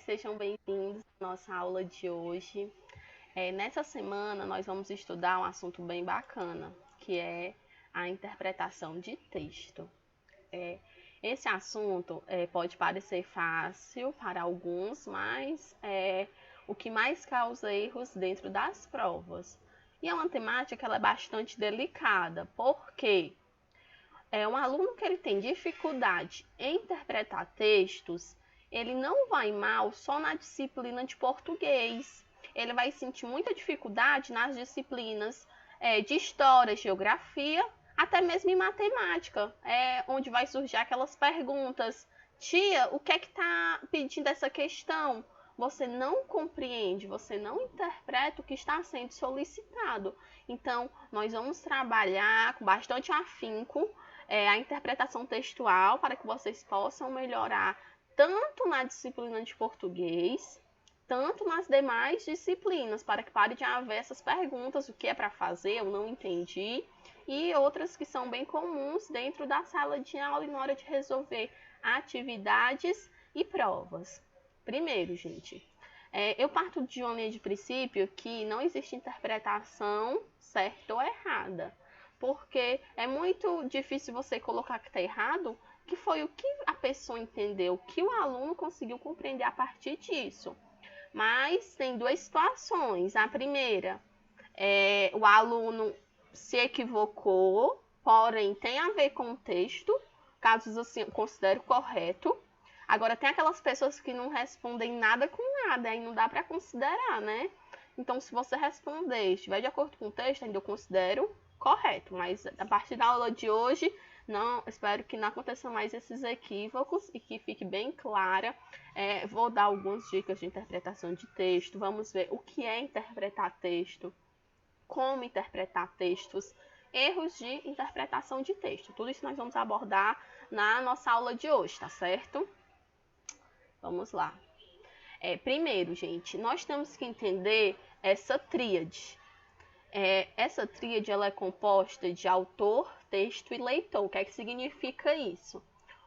Sejam bem-vindos à nossa aula de hoje. Nessa semana, nós vamos estudar um assunto bem bacana, que é a interpretação de texto. Esse assunto pode parecer fácil para alguns, mas é o que mais causa erros dentro das provas. E é uma temática que ela é bastante delicada, porque um aluno que ele tem dificuldade em interpretar textos, ele não vai mal só na disciplina de português. Ele vai sentir muita dificuldade nas disciplinas de história, geografia, até mesmo em matemática, onde vai surgir aquelas perguntas: tia, o que é que está pedindo essa questão? Você não compreende, você não interpreta o que está sendo solicitado. Então, nós vamos trabalhar com bastante afinco a interpretação textual para que vocês possam melhorar tanto na disciplina de português, tanto nas demais disciplinas, para que pare de haver essas perguntas: o que é para fazer, eu não entendi, e outras que são bem comuns dentro da sala de aula e na hora de resolver atividades e provas. Primeiro, gente, eu parto de uma linha de princípio que não existe interpretação certa ou errada, porque é muito difícil você colocar que está errado, que foi o que a pessoa entendeu, que o aluno conseguiu compreender a partir disso. Mas tem duas situações. A primeira, o aluno se equivocou, porém tem a ver com o texto, casos assim eu considero correto. Agora, tem aquelas pessoas que não respondem nada com nada, aí não dá para considerar, né? Então, se você responder, estiver de acordo com o texto, ainda eu considero correto, mas a partir da aula de hoje, não, espero que não aconteça mais esses equívocos e que fique bem clara. Vou dar algumas dicas de interpretação de texto, vamos ver o que é interpretar texto, como interpretar textos, erros de interpretação de texto. Tudo isso nós vamos abordar na nossa aula de hoje, tá certo? Vamos lá. Primeiro, gente, nós temos que entender essa tríade. Essa tríade ela é composta de autor, texto e leitor. O que é que significa isso?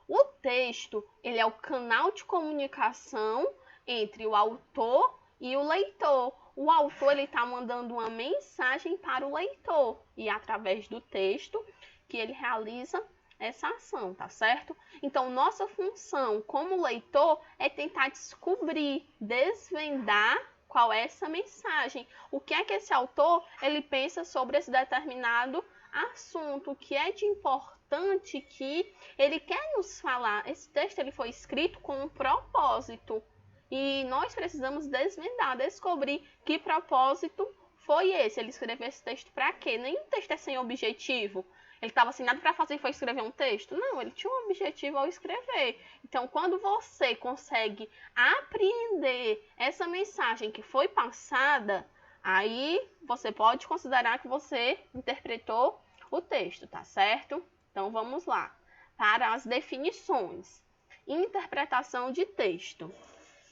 O texto ele é o canal de comunicação entre o autor e o leitor. O autor ele está mandando uma mensagem para o leitor e através do texto que ele realiza essa ação, tá certo? Então, nossa função como leitor é tentar descobrir, desvendar qual é essa mensagem, o que é que esse autor ele pensa sobre esse determinado assunto, o que é de importante que ele quer nos falar. Esse texto ele foi escrito com um propósito e nós precisamos desvendar, descobrir que propósito foi esse. Ele escreveu esse texto para quê? Nenhum texto é sem objetivo. Ele estava sem nada para fazer e foi escrever um texto? Não, ele tinha um objetivo ao escrever. Então, quando você consegue apreender essa mensagem que foi passada, aí você pode considerar que você interpretou o texto, tá certo? Então, vamos lá para as definições. Interpretação de texto.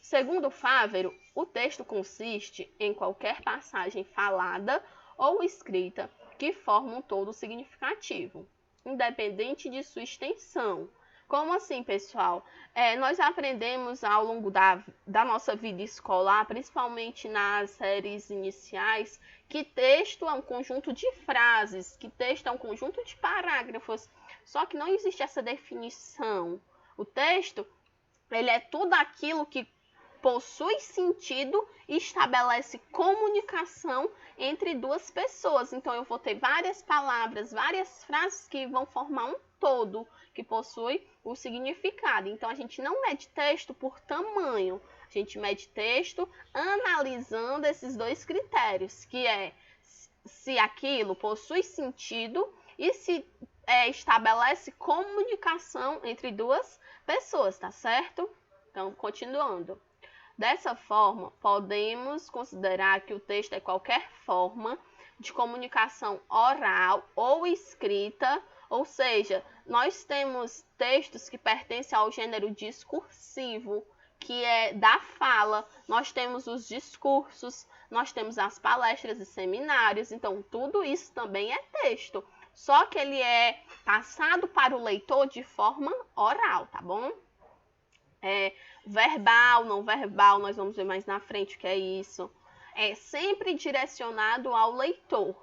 Segundo Fávero, o texto consiste em qualquer passagem falada ou escrita que forma um todo significativo, independente de sua extensão. Como assim, pessoal? Nós aprendemos ao longo da nossa vida escolar, principalmente nas séries iniciais, que texto é um conjunto de frases, que texto é um conjunto de parágrafos, só que não existe essa definição. O texto, ele é tudo aquilo que possui sentido e estabelece comunicação entre duas pessoas. Então, eu vou ter várias palavras, várias frases que vão formar um todo que possui o significado. Então, a gente não mede texto por tamanho, a gente mede texto analisando esses dois critérios, que é se aquilo possui sentido e se estabelece comunicação entre duas pessoas, tá certo? Então, continuando. Dessa forma, podemos considerar que o texto é qualquer forma de comunicação oral ou escrita, ou seja, nós temos textos que pertencem ao gênero discursivo, que é da fala, nós temos os discursos, nós temos as palestras e seminários, então tudo isso também é texto, só que ele é passado para o leitor de forma oral, tá bom? Verbal, não verbal, nós vamos ver mais na frente o que é isso. É sempre direcionado ao leitor.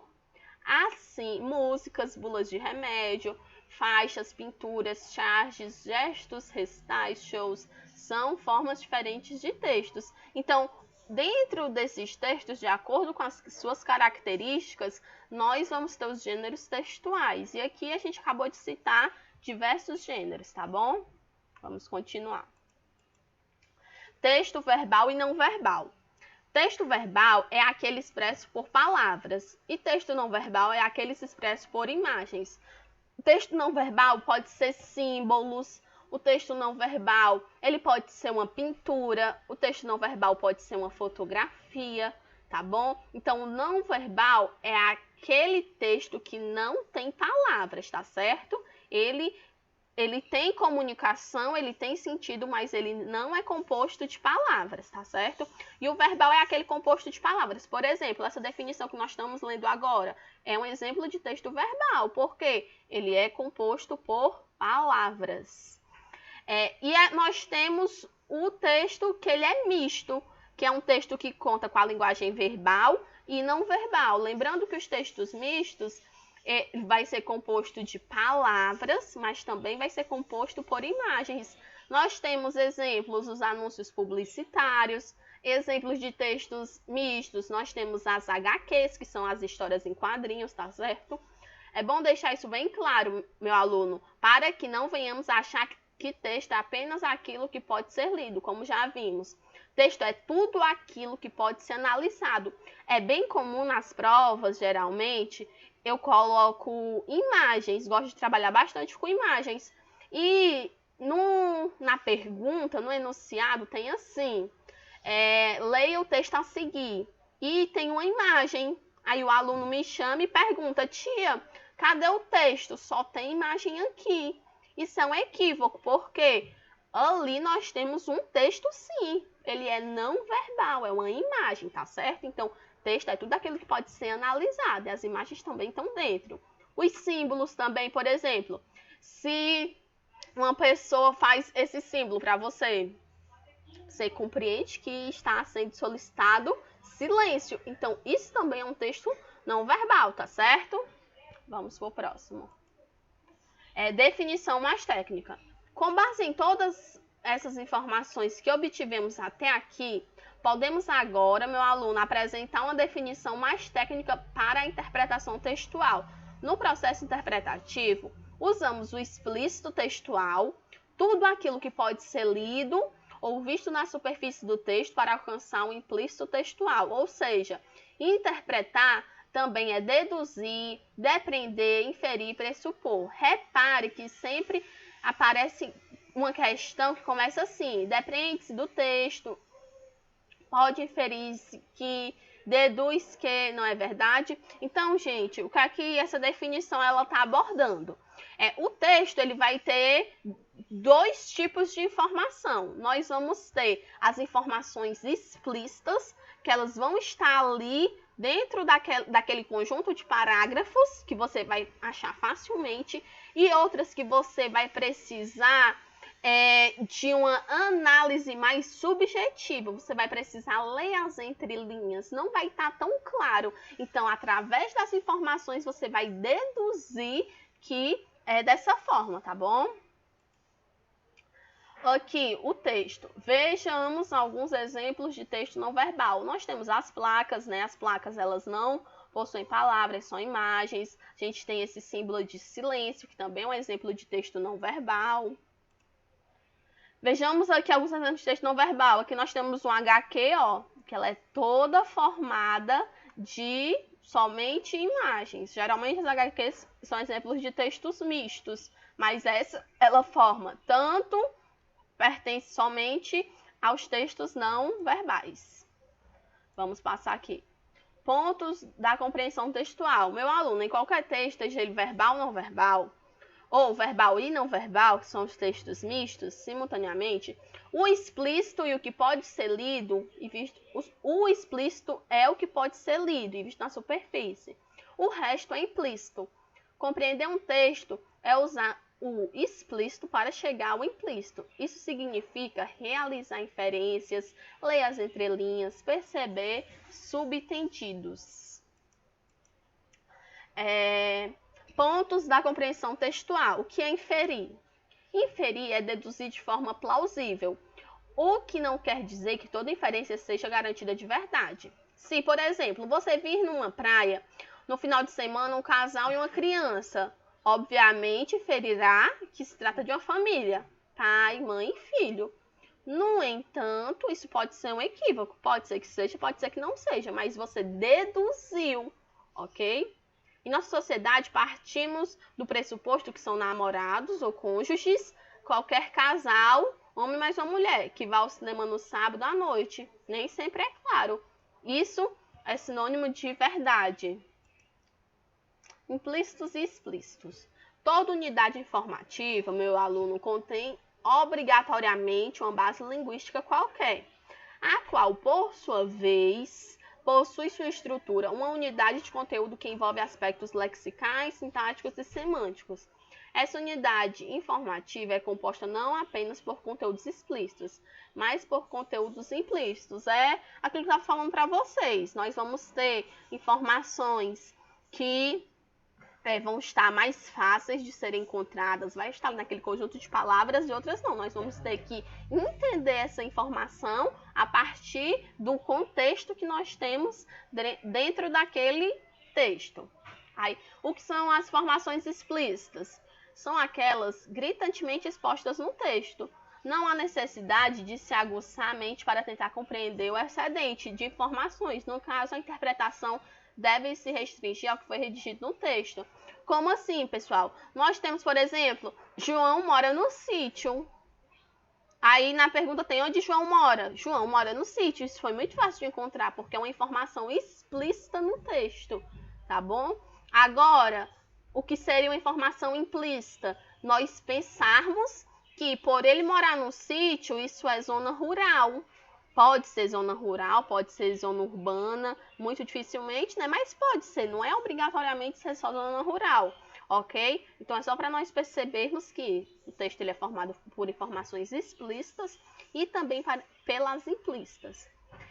Assim, músicas, bulas de remédio, faixas, pinturas, charges, gestos, recitais, shows, são formas diferentes de textos. Então, dentro desses textos, de acordo com as suas características, nós vamos ter os gêneros textuais. E aqui a gente acabou de citar diversos gêneros, tá bom? Vamos continuar. Texto verbal e não verbal. Texto verbal é aquele expresso por palavras e texto não verbal é aquele expresso por imagens. O texto não verbal pode ser símbolos, o texto não verbal ele pode ser uma pintura, o texto não verbal pode ser uma fotografia, tá bom? Então, o não verbal é aquele texto que não tem palavras, tá certo? Ele tem comunicação, ele tem sentido, mas ele não é composto de palavras, tá certo? E o verbal é aquele composto de palavras. Por exemplo, essa definição que nós estamos lendo agora é um exemplo de texto verbal, porque ele é composto por palavras. Nós temos o texto que ele é misto, que é um texto que conta com a linguagem verbal e não verbal. Lembrando que os textos mistos vai ser composto de palavras, mas também vai ser composto por imagens. Nós temos exemplos, os anúncios publicitários, exemplos de textos mistos, nós temos as HQs, que são as histórias em quadrinhos, tá certo? É bom deixar isso bem claro, meu aluno, para que não venhamos achar que texto é apenas aquilo que pode ser lido, como já vimos. Texto é tudo aquilo que pode ser analisado. É bem comum nas provas, geralmente, eu coloco imagens, gosto de trabalhar bastante com imagens. E na pergunta, no enunciado, tem assim, leia o texto a seguir. E tem uma imagem. Aí o aluno me chama e pergunta, tia, cadê o texto? Só tem imagem aqui. Isso é um equívoco, porque ali nós temos um texto sim. Ele é não verbal, é uma imagem, tá certo? Então, texto é tudo aquilo que pode ser analisado, e as imagens também estão dentro. Os símbolos também, por exemplo, se uma pessoa faz esse símbolo para você, você compreende que está sendo solicitado silêncio. Então, isso também é um texto não verbal, tá certo? Vamos para o próximo. Definição mais técnica. Com base em todas essas informações que obtivemos até aqui, podemos agora, meu aluno, apresentar uma definição mais técnica para a interpretação textual. No processo interpretativo, usamos o explícito textual, tudo aquilo que pode ser lido ou visto na superfície do texto para alcançar um implícito textual, ou seja, interpretar também é deduzir, depreender, inferir, pressupor. Repare que sempre aparece uma questão que começa assim, depreende-se do texto, pode inferir que, deduz que, não é verdade? Então, gente, o que aqui essa definição ela está abordando? O texto ele vai ter dois tipos de informação. Nós vamos ter as informações explícitas, que elas vão estar ali dentro daquele conjunto de parágrafos, que você vai achar facilmente, e outras que você vai precisar de uma análise mais subjetiva. Você vai precisar ler as entrelinhas, não vai estar tão claro. Então, através das informações, você vai deduzir que é dessa forma, tá bom? Aqui, o texto. Vejamos alguns exemplos de texto não verbal. Nós temos as placas, né? As placas, elas não possuem palavras, são imagens. A gente tem esse símbolo de silêncio, que também é um exemplo de texto não verbal. Vejamos aqui alguns exemplos de texto não verbal. Aqui nós temos um HQ, ó, que ela é toda formada de somente imagens. Geralmente as HQs são exemplos de textos mistos, mas ela forma tanto, pertence somente aos textos não verbais. Vamos passar aqui. Pontos da compreensão textual. Meu aluno, em qualquer texto, seja ele verbal ou não verbal, ou verbal e não verbal, que são os textos mistos, simultaneamente, o explícito e o que pode ser lido, o explícito é o que pode ser lido e visto na superfície. O resto é implícito. Compreender um texto é usar o explícito para chegar ao implícito. Isso significa realizar inferências, ler as entrelinhas, perceber subtendidos. Pontos da compreensão textual. O que é inferir? Inferir é deduzir de forma plausível, o que não quer dizer que toda inferência seja garantida de verdade. Se, por exemplo, você vir numa praia, no final de semana, um casal e uma criança, obviamente inferirá que se trata de uma família, pai, mãe e filho. No entanto, isso pode ser um equívoco, pode ser que seja, pode ser que não seja, mas você deduziu, ok? Em nossa sociedade, partimos do pressuposto que são namorados ou cônjuges, qualquer casal, homem mais uma mulher, que vai ao cinema no sábado à noite. Nem sempre é claro. Isso é sinônimo de verdade. Implícitos e explícitos. Toda unidade informativa, meu aluno, contém obrigatoriamente uma base linguística qualquer, a qual, por sua vez, possui sua estrutura, uma unidade de conteúdo que envolve aspectos lexicais, sintáticos e semânticos. Essa unidade informativa é composta não apenas por conteúdos explícitos, mas por conteúdos implícitos. É aquilo que eu estava falando para vocês. Nós vamos ter informações que vão estar mais fáceis de serem encontradas, vai estar naquele conjunto de palavras e outras não. Nós vamos ter que entender essa informação a partir do contexto que nós temos dentro daquele texto. Aí, o que são as informações explícitas? São aquelas gritantemente expostas no texto. Não há necessidade de se aguçar a mente para tentar compreender o excedente de informações. No caso, a interpretação deve se restringir ao que foi redigido no texto. Como assim, pessoal? Nós temos, por exemplo, João mora no sítio. Aí na pergunta tem onde João mora. João mora no sítio. Isso foi muito fácil de encontrar, porque é uma informação explícita no texto, tá bom? Agora, o que seria uma informação implícita? Nós pensarmos que por ele morar no sítio, isso é zona rural. Pode ser zona rural, pode ser zona urbana, muito dificilmente, né? Mas pode ser, não é obrigatoriamente ser só zona rural, ok? Então é só para nós percebermos que o texto ele é formado por informações explícitas e também pelas implícitas.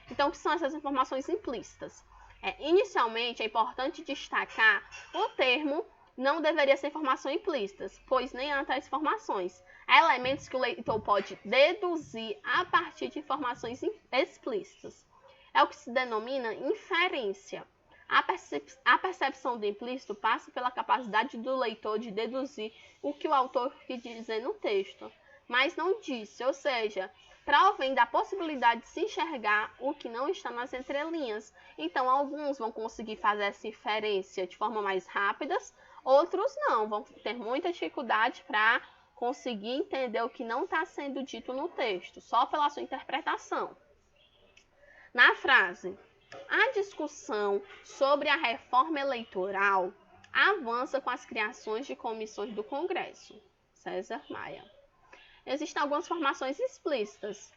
Então, o que são essas informações implícitas? Inicialmente, é importante destacar o termo não deveria ser informação implícitas, pois nem há tais informações. Há elementos que o leitor pode deduzir a partir de informações explícitas. É o que se denomina inferência. A percepção do implícito passa pela capacidade do leitor de deduzir o que o autor quis dizer no texto, mas não disse, ou seja, provém da possibilidade de se enxergar o que não está nas entrelinhas. Então, alguns vão conseguir fazer essa inferência de forma mais rápida, outros não, vão ter muita dificuldade para conseguir entender o que não está sendo dito no texto, só pela sua interpretação. Na frase, a discussão sobre a reforma eleitoral avança com as criações de comissões do Congresso. César Maia. Existem algumas formações explícitas.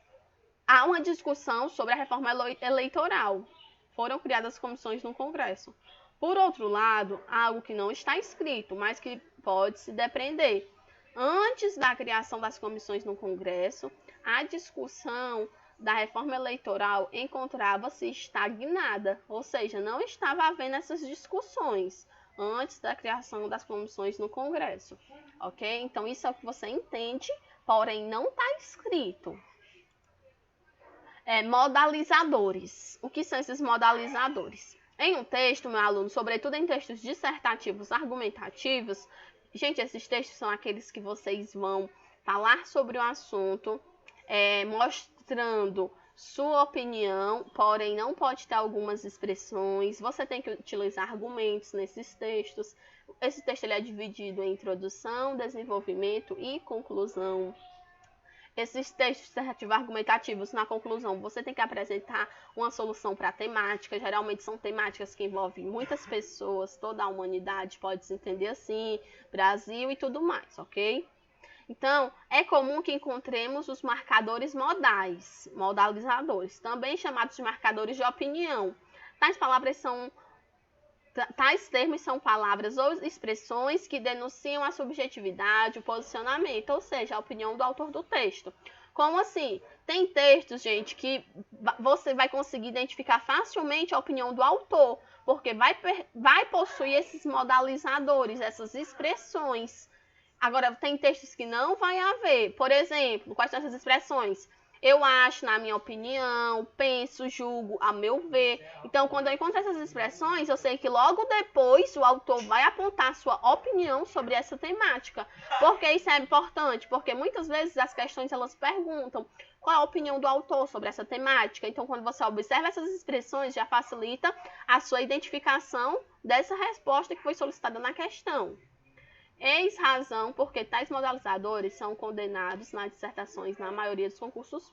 Há uma discussão sobre a reforma eleitoral. Foram criadas comissões no Congresso. Por outro lado, há algo que não está escrito, mas que pode se depreender. Antes da criação das comissões no Congresso, a discussão da reforma eleitoral encontrava-se estagnada, ou seja, não estava havendo essas discussões antes da criação das comissões no Congresso, ok? Então, isso é o que você entende, porém não está escrito. Modalizadores. O que são esses modalizadores? Em um texto, meu aluno, sobretudo em textos dissertativos, argumentativos, gente, esses textos são aqueles que vocês vão falar sobre o assunto, mostrando sua opinião, porém não pode ter algumas expressões. Você tem que utilizar argumentos nesses textos. Esse texto ele é dividido em introdução, desenvolvimento e conclusão. Esses textos dissertativos argumentativos, na conclusão, você tem que apresentar uma solução para a temática. Geralmente são temáticas que envolvem muitas pessoas, toda a humanidade, pode se entender assim, Brasil e tudo mais, ok? Então, é comum que encontremos os marcadores modais, modalizadores, também chamados de marcadores de opinião. Tais palavras são Tais termos são palavras ou expressões que denunciam a subjetividade, o posicionamento, ou seja, a opinião do autor do texto. Como assim? Tem textos, gente, que você vai conseguir identificar facilmente a opinião do autor, porque vai possuir esses modalizadores, essas expressões. Agora, tem textos que não vai haver. Por exemplo, quais são essas expressões? Eu acho, na minha opinião, penso, julgo, a meu ver. Então, quando eu encontro essas expressões, eu sei que logo depois o autor vai apontar sua opinião sobre essa temática. Por que isso é importante? Porque muitas vezes as questões elas perguntam qual é a opinião do autor sobre essa temática. Então, quando você observa essas expressões, já facilita a sua identificação dessa resposta que foi solicitada na questão. Eis razão porque tais modalizadores são condenados nas dissertações na maioria dos concursos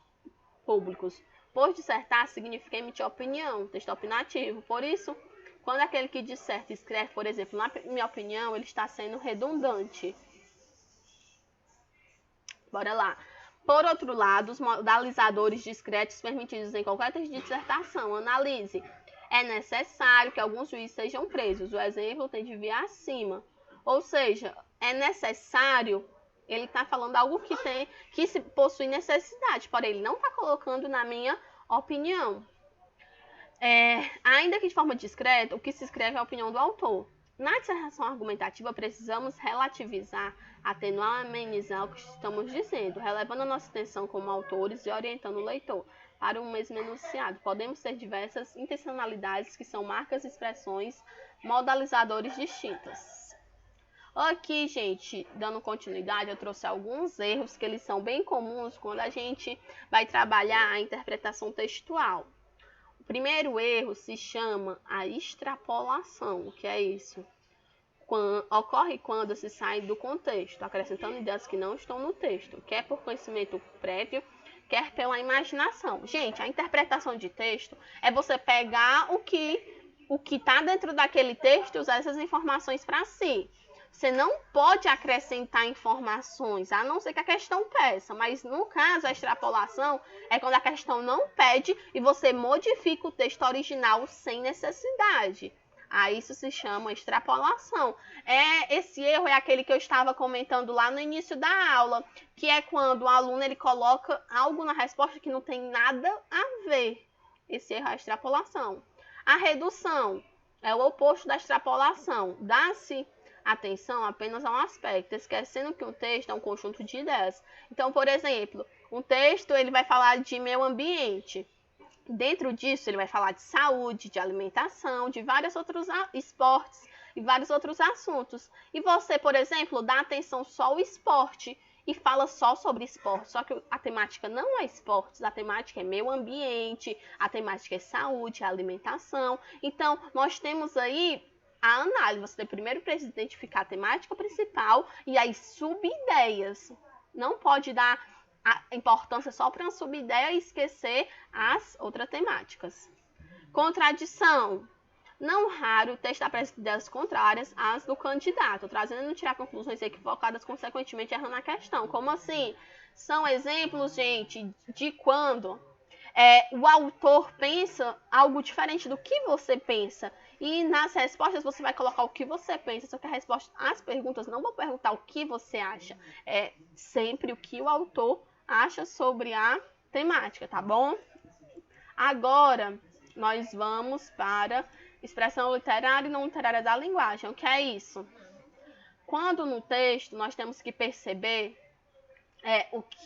públicos. Pois dissertar significa emitir opinião, texto opinativo. Por isso, quando aquele que disserta escreve, por exemplo, na minha opinião, ele está sendo redundante. Bora lá. Por outro lado, os modalizadores discretos permitidos em qualquer texto de dissertação. Analise. É necessário que alguns juízes sejam presos. O exemplo tem de vir acima. Ou seja, é necessário, ele está falando algo que se possui necessidade, porém ele não está colocando na minha opinião. Ainda que de forma discreta, o que se escreve é a opinião do autor. Na dissertação argumentativa, precisamos relativizar, atenuar, amenizar o que estamos dizendo, relevando a nossa atenção como autores e orientando o leitor para um mesmo enunciado. Podemos ter diversas intencionalidades que são marcas, expressões, modalizadores distintas. Aqui, gente, dando continuidade, eu trouxe alguns erros que eles são bem comuns quando a gente vai trabalhar a interpretação textual. O primeiro erro se chama a extrapolação. O que é isso? Ocorre quando se sai do contexto, acrescentando ideias que não estão no texto, quer por conhecimento prévio, quer pela imaginação. Gente, a interpretação de texto é você pegar o que está dentro daquele texto e usar essas informações para si. Você não pode acrescentar informações, a não ser que a questão peça. Mas, no caso, a extrapolação é quando a questão não pede e você modifica o texto original sem necessidade. Aí isso se chama extrapolação. Esse erro é aquele que eu estava comentando lá no início da aula, que é quando o aluno ele coloca algo na resposta que não tem nada a ver. Esse erro é a extrapolação. A redução é o oposto da extrapolação. Dá-se atenção apenas a um aspecto, esquecendo que um texto é um conjunto de ideias. Então, por exemplo, um texto ele vai falar de meio ambiente. Dentro disso, ele vai falar de saúde, de alimentação, de vários outros esportes e vários outros assuntos. E você, por exemplo, dá atenção só ao esporte e fala só sobre esporte. Só que a temática não é esportes, a temática é meio ambiente, a temática é saúde, alimentação. Então, nós temos aí a análise. Você primeiro precisa identificar a temática principal e as sub-ideias. Não pode dar a importância só para uma sub-ideia e esquecer as outras temáticas. Contradição. Não raro o texto apresenta ideias contrárias às do candidato, trazendo tirar conclusões equivocadas, consequentemente errando a questão. Como assim? São exemplos, gente, de quando o autor pensa algo diferente do que você pensa. E nas respostas você vai colocar o que você pensa, só que as perguntas não vão perguntar o que você acha. É sempre o que o autor acha sobre a temática, tá bom? Agora, nós vamos para expressão literária e não literária da linguagem. O que é isso? Quando no texto nós temos que perceber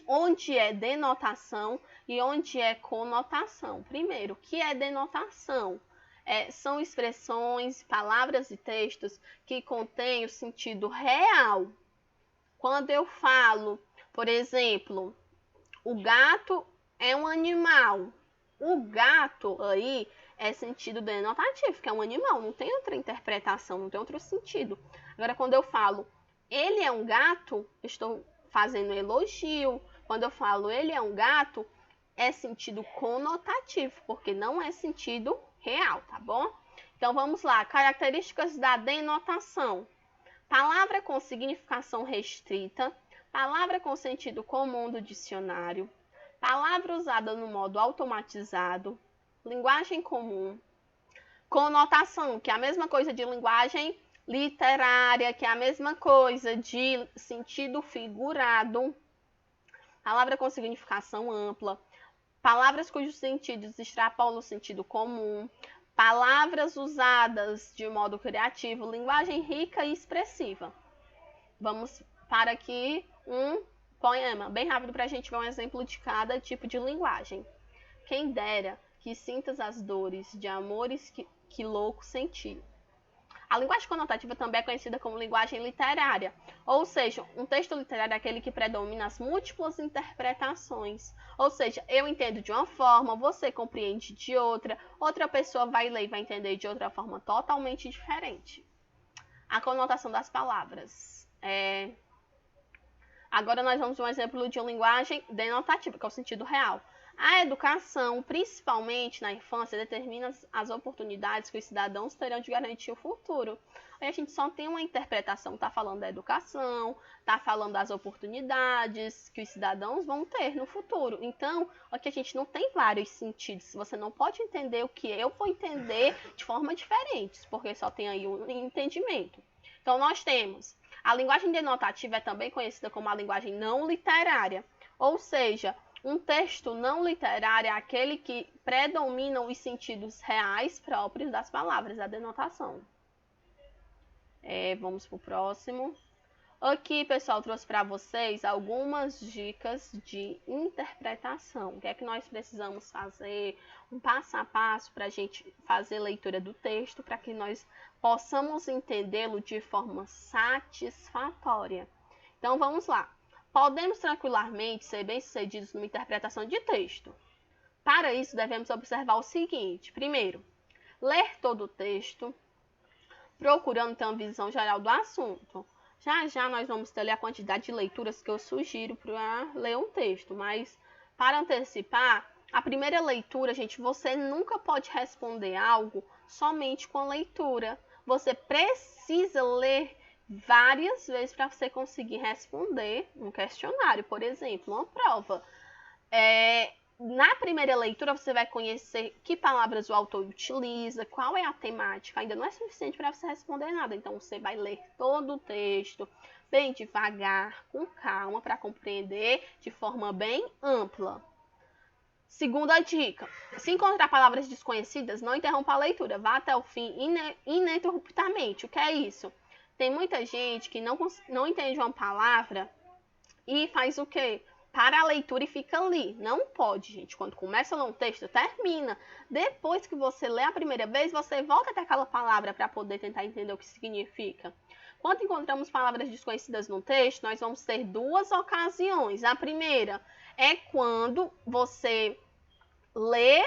onde é denotação e onde é conotação. Primeiro, o que é denotação? São expressões, palavras e textos que contêm o sentido real. Quando eu falo, por exemplo, o gato é um animal. O gato aí é sentido denotativo, que é um animal, não tem outra interpretação, não tem outro sentido. Agora, quando eu falo ele é um gato, estou fazendo elogio. Quando eu falo ele é um gato, é sentido conotativo, porque não é sentido real, tá bom? Então vamos lá, características da denotação. Palavra com significação restrita, palavra com sentido comum do dicionário, palavra usada no modo automatizado, linguagem comum, Conotação, que é a mesma coisa de linguagem literária, que é a mesma coisa de sentido figurado. Palavra com significação ampla. Palavras cujos sentidos extrapolam o sentido comum. Palavras usadas de modo criativo. Linguagem rica e expressiva. Vamos para aqui um poema, bem rápido para a gente ver um exemplo de cada tipo de linguagem. Quem dera que sintas as dores de amores que louco senti. A linguagem conotativa também é conhecida como linguagem literária, ou seja, um texto literário é aquele que predomina as múltiplas interpretações. Ou seja, eu entendo de uma forma, você compreende de outra, outra pessoa vai ler e vai entender de outra forma totalmente diferente. A conotação das palavras. Agora nós vamos ver um exemplo de uma linguagem denotativa, que é o sentido real. A educação, principalmente na infância, determina as oportunidades que os cidadãos terão de garantir o futuro. Aí a gente só tem uma interpretação, está falando da educação, está falando das oportunidades que os cidadãos vão ter no futuro. Então, aqui a gente não tem vários sentidos. Você não pode entender o que eu vou entender de forma diferente, porque só tem aí um entendimento. Então, nós temos a linguagem denotativa, é também conhecida como a linguagem não literária, ou seja, um texto não literário é aquele que predomina os sentidos reais próprios das palavras, a denotação. Vamos para o próximo. Aqui, pessoal, trouxe para vocês algumas dicas de interpretação. O que é que nós precisamos fazer? Um passo a passo para a gente fazer leitura do texto, para que nós possamos entendê-lo de forma satisfatória. Então, vamos lá. Podemos tranquilamente ser bem-sucedidos numa interpretação de texto. Para isso, devemos observar o seguinte. Primeiro, ler todo o texto, procurando ter uma visão geral do assunto. Já nós vamos ter ali a quantidade de leituras que eu sugiro para ler um texto. Mas, para antecipar, a primeira leitura, gente, você nunca pode responder algo somente com a leitura. Você precisa ler várias vezes para você conseguir responder um questionário, por exemplo, uma prova. Na primeira leitura, você vai conhecer que palavras o autor utiliza, qual é a temática. Ainda não é suficiente para você responder nada. Então, você vai ler todo o texto bem devagar, com calma, para compreender de forma bem ampla. Segunda dica. Se encontrar palavras desconhecidas, não interrompa a leitura. Vá até o fim ininterruptamente. O que é isso? Tem muita gente que não entende uma palavra e faz o quê? Para a leitura e fica ali. Não pode, gente. Quando começa a ler um texto, termina. Depois que você lê a primeira vez, você volta até aquela palavra para poder tentar entender o que significa. Quando encontramos palavras desconhecidas no texto, nós vamos ter duas ocasiões. A primeira é quando você lê,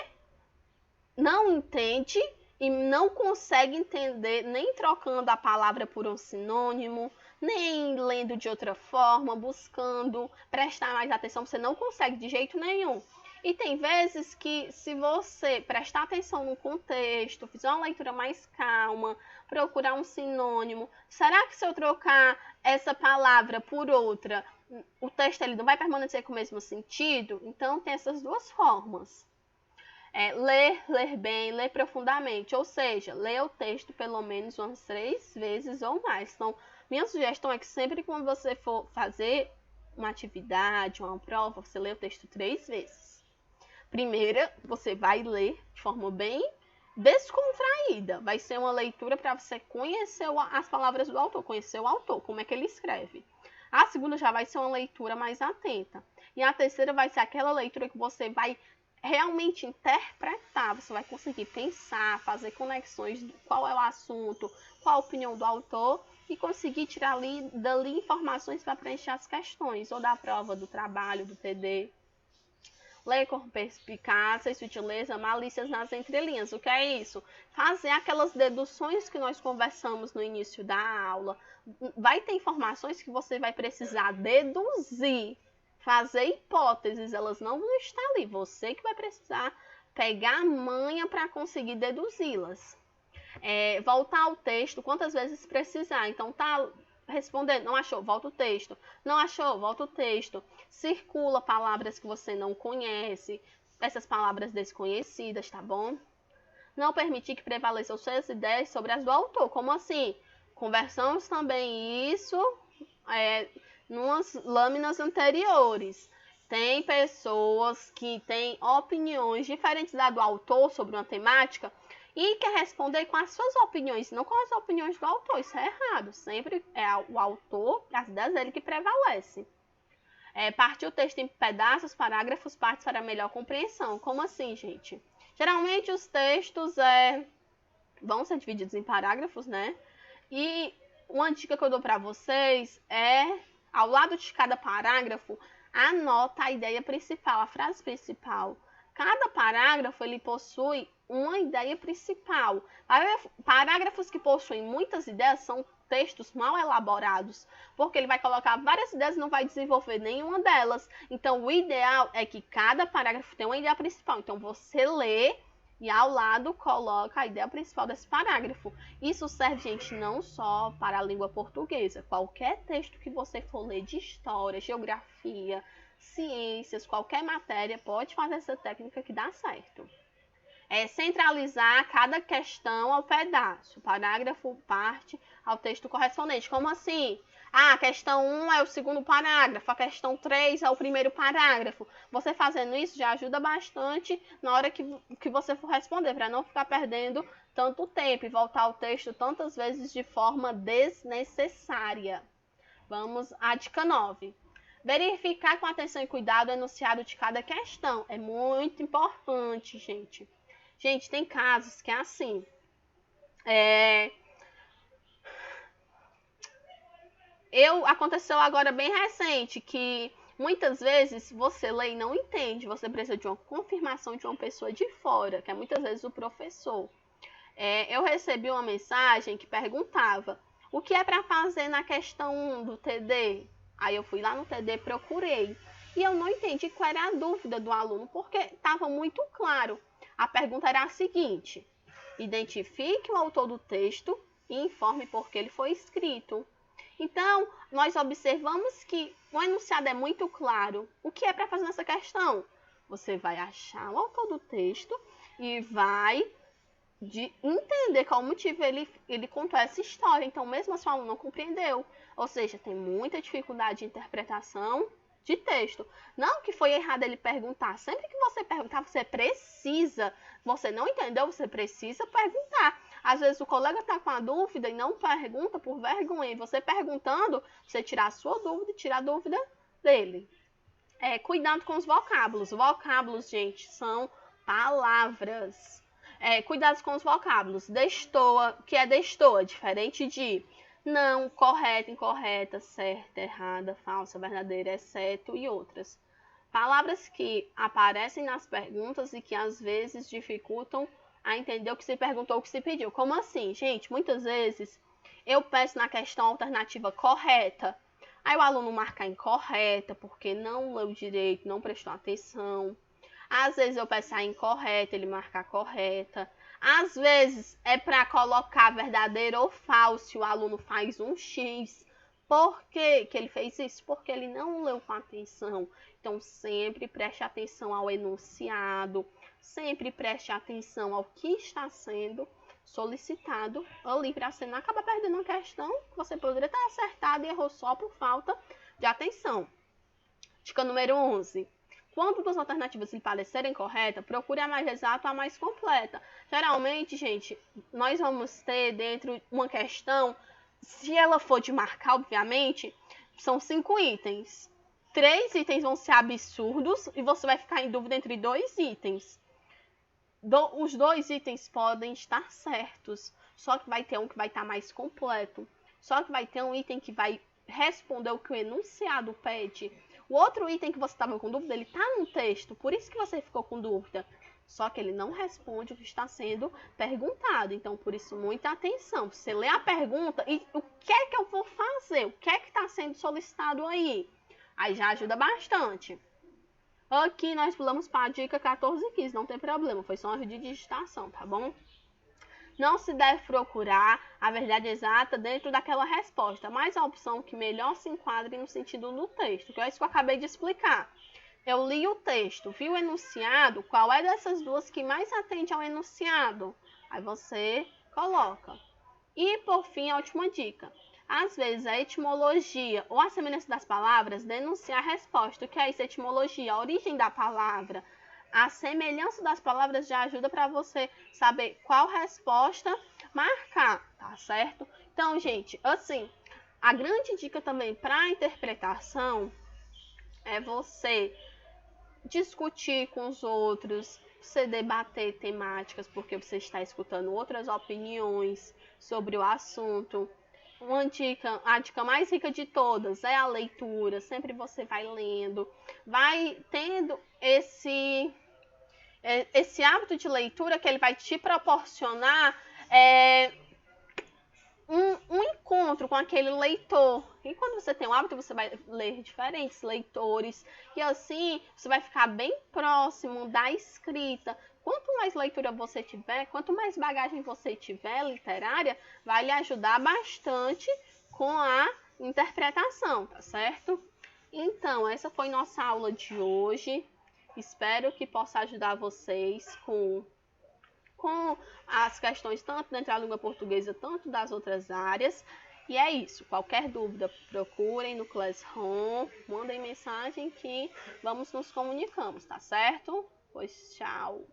não entende e não consegue entender, nem trocando a palavra por um sinônimo, nem lendo de outra forma, buscando prestar mais atenção, você não consegue de jeito nenhum. E tem vezes que, se você prestar atenção no contexto, fizer uma leitura mais calma, procurar um sinônimo, será que se eu trocar essa palavra por outra, o texto ele não vai permanecer com o mesmo sentido? Então, tem essas duas formas. Ler bem, ler profundamente, ou seja, ler o texto pelo menos umas 3 vezes ou mais. Então, minha sugestão é que sempre quando você for fazer uma atividade, uma prova, você lê o texto 3 vezes. Primeira, você vai ler de forma bem descontraída. Vai ser uma leitura para você conhecer as palavras do autor, conhecer o autor, como é que ele escreve. A segunda já vai ser uma leitura mais atenta. E a terceira vai ser aquela leitura que você vai realmente interpretar, você vai conseguir pensar, fazer conexões de qual é o assunto, qual a opinião do autor e conseguir tirar dali informações para preencher as questões, ou da prova, do trabalho, do TD. Ler com perspicácia e sutileza, malícias nas entrelinhas. O que é isso? Fazer aquelas deduções que nós conversamos no início da aula. Vai ter informações que você vai precisar deduzir, fazer hipóteses, elas não vão estar ali. Você que vai precisar pegar a manha para conseguir deduzi-las. Voltar ao texto quantas vezes precisar. Então, tá respondendo, não achou, volta o texto. Não achou, volta o texto. Circula palavras que você não conhece, essas palavras desconhecidas, tá bom? Não permitir que prevaleçam suas ideias sobre as do autor. Como assim? Conversamos também isso numas lâminas anteriores. Tem pessoas que têm opiniões diferentes da do autor sobre uma temática e quer responder com as suas opiniões, não com as opiniões do autor. Isso é errado. Sempre é o autor, as ideias dele que prevalecem. Partir o texto em pedaços, parágrafos, partes para melhor compreensão. Como assim, gente? Geralmente os textos vão ser divididos em parágrafos, né? E uma dica que eu dou para vocês é, ao lado de cada parágrafo, anota a ideia principal, a frase principal. Cada parágrafo, ele possui uma ideia principal. Parágrafos que possuem muitas ideias são textos mal elaborados, porque ele vai colocar várias ideias e não vai desenvolver nenhuma delas. Então, o ideal é que cada parágrafo tenha uma ideia principal. Então, você lê e ao lado coloca a ideia principal desse parágrafo. Isso serve, gente, não só para a língua portuguesa. Qualquer texto que você for ler de história, geografia, ciências, qualquer matéria, pode fazer essa técnica que dá certo. Centralizar cada questão ao pedaço, parágrafo, parte, ao texto correspondente. Como assim? A questão 1 é o segundo parágrafo, a questão 3 é o primeiro parágrafo. Você fazendo isso já ajuda bastante na hora que você for responder, para não ficar perdendo tanto tempo e voltar ao texto tantas vezes de forma desnecessária. Vamos à dica 9. Verificar com atenção e cuidado o enunciado de cada questão. É muito importante, gente. Gente, tem casos que é assim. Aconteceu agora bem recente que muitas vezes você lê e não entende. Você precisa de uma confirmação de uma pessoa de fora, que é muitas vezes o professor. Eu recebi uma mensagem que perguntava: o que é para fazer na questão 1 do TD? Aí eu fui lá no TD, procurei. E eu não entendi qual era a dúvida do aluno, porque estava muito claro. A pergunta era a seguinte: identifique o autor do texto e informe por que ele foi escrito. Então, nós observamos que o enunciado é muito claro. O que é para fazer nessa questão? Você vai achar o autor do texto e vai entender qual motivo ele contou essa história. Então, mesmo assim, o aluno não compreendeu. Ou seja, tem muita dificuldade de interpretação de texto. Não que foi errado ele perguntar. Sempre que você perguntar, você não entendeu, você precisa perguntar. Às vezes o colega está com a dúvida e não pergunta por vergonha. E você perguntando, você tira a sua dúvida e tira a dúvida dele. Cuidado com os vocábulos. Vocábulos, gente, são palavras. Cuidado com os vocábulos. Destoa, que é destoa, diferente de não, correta, incorreta, certa, errada, falsa, verdadeira, exceto e outras. Palavras que aparecem nas perguntas e que às vezes dificultam a entender o que se perguntou, o que se pediu. Como assim, gente? Muitas vezes eu peço na questão alternativa correta, aí o aluno marca incorreta porque não leu direito, não prestou atenção. Às vezes eu peço a incorreta, ele marca a correta. Às vezes é para colocar verdadeiro ou falso, o aluno faz um X. Por que ele fez isso? Porque ele não leu com atenção. Então, sempre preste atenção ao enunciado, sempre preste atenção ao que está sendo solicitado ali para você não acabar perdendo uma questão que você poderia ter acertado e errou só por falta de atenção. Dica número 11. Quando duas alternativas lhe parecerem corretas, procure a mais exata ou a mais completa. Geralmente, gente, nós vamos ter dentro uma questão, se ela for de marcar, obviamente, são 5 itens. 3 itens vão ser absurdos e você vai ficar em dúvida entre 2 itens. Os 2 itens podem estar certos, só que vai ter um que vai estar mais completo. Só que vai ter um item que vai responder o que o enunciado pede. O outro item que você estava com dúvida, ele está no texto, por isso que você ficou com dúvida. Só que ele não responde o que está sendo perguntado. Então, por isso, muita atenção. Você lê a pergunta e o que é que eu vou fazer? O que é que está sendo solicitado aí? Aí já ajuda bastante. Aqui nós pulamos para a dica 14 e 15, não tem problema. Foi só um erro de digitação, tá bom? Não se deve procurar a verdade exata dentro daquela resposta, mas a opção que melhor se enquadre no sentido do texto, que é isso que eu acabei de explicar. eu li o texto, vi o enunciado, qual é dessas duas que mais atende ao enunciado? Aí você coloca. E, por fim, a última dica. Às vezes, a etimologia ou a semelhança das palavras denuncia a resposta. O que é isso? Etimologia, a origem da palavra. A semelhança das palavras já ajuda para você saber qual resposta marcar, tá certo? Então, gente, assim, a grande dica também para a interpretação é você discutir com os outros, você debater temáticas, porque você está escutando outras opiniões sobre o assunto. A dica mais rica de todas é a leitura. Sempre você vai lendo, vai tendo esse hábito de leitura que ele vai te proporcionar um encontro com aquele leitor. E quando você tem um hábito, você vai ler diferentes leitores. E assim, você vai ficar bem próximo da escrita. Quanto mais leitura você tiver, quanto mais bagagem você tiver literária, vai lhe ajudar bastante com a interpretação, tá certo? Então, essa foi nossa aula de hoje. Espero que possa ajudar vocês com as questões tanto dentro da língua portuguesa, tanto das outras áreas. E é isso. Qualquer dúvida, procurem no Classroom, mandem mensagem que vamos nos comunicamos, tá certo? Pois tchau!